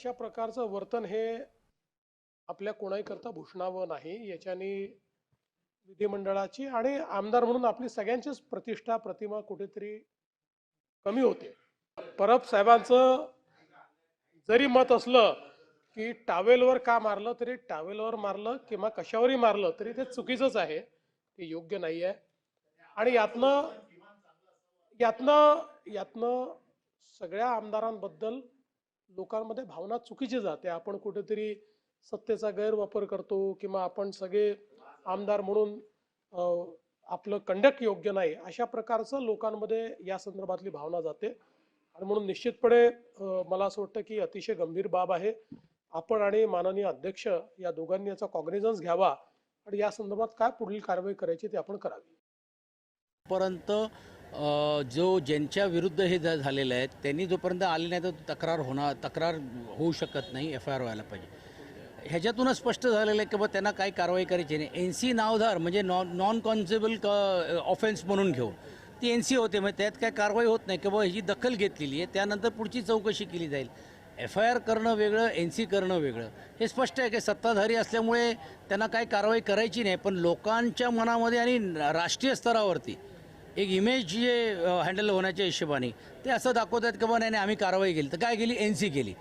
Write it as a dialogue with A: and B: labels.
A: अशा प्रकारचं वर्तन हे आपल्या कोणाहीकरता भूषणावं नाही. याच्याने विधिमंडळाची आणि आमदार म्हणून आपली सगळ्यांचीच प्रतिष्ठा प्रतिमा कुठेतरी कमी होते. परब साहेबांचं जरी मत असलं की टावेलवर का मारलं, तरी टावेलवर मारलं किंवा कशावरही मारलं तरी ते चुकीचंच आहे, ते योग्य नाही आहे. आणि यातनं यातनं यातनं सगळ्या आमदारांबद्दल लोकांमध्ये भावना चुकीची जाते. आपण कुठेतरी सत्तेचा गैरवापर करतो किंवा आपण सगळे आमदार म्हणून आपलं कंडक्ट योग्य नाही, अशा प्रकारचं लोकांमध्ये या संदर्भातली भावना जाते. आणि म्हणून निश्चितपणे मला असं वाटतं की अतिशय गंभीर बाब आहे. आपण आणि माननीय अध्यक्ष या दोघांनी याचा कॉग्निझन्स घ्यावा आणि या संदर्भात काय पुढील कारवाई करायची ते आपण करावी.
B: पर्यंत जो ज्यांच्या विरुद्ध हे झालेलं आहे त्यांनी जोपर्यंत आले नाही तर तक्रार होऊ शकत नाही, FIR व्हायला पाहिजे. ह्याच्यातूनच स्पष्ट झालेलं आहे की बाबा त्यांना काही कारवाई करायची नाही. NC नावधार म्हणजे नॉन कॉन्सेबल ऑफेन्स म्हणून घेऊन ती NC होते, मग त्यात काय कारवाई होत नाही की बाबा ह्याची दखल घेतलेली आहे, त्यानंतर पुढची चौकशी केली जाईल. FIR करणं वेगळं, NC करणं वेगळं. हे स्पष्ट आहे की सत्ताधारी असल्यामुळे त्यांना काही कारवाई करायची नाही, पण लोकांच्या मनामध्ये आणि राष्ट्रीय स्तरावरती एक इमेज जे हँडल होण्याच्या हिशोबाने ते असं दाखवतात की बाबा नाही आम्ही कारवाई केली. तर काय केली? NC केली.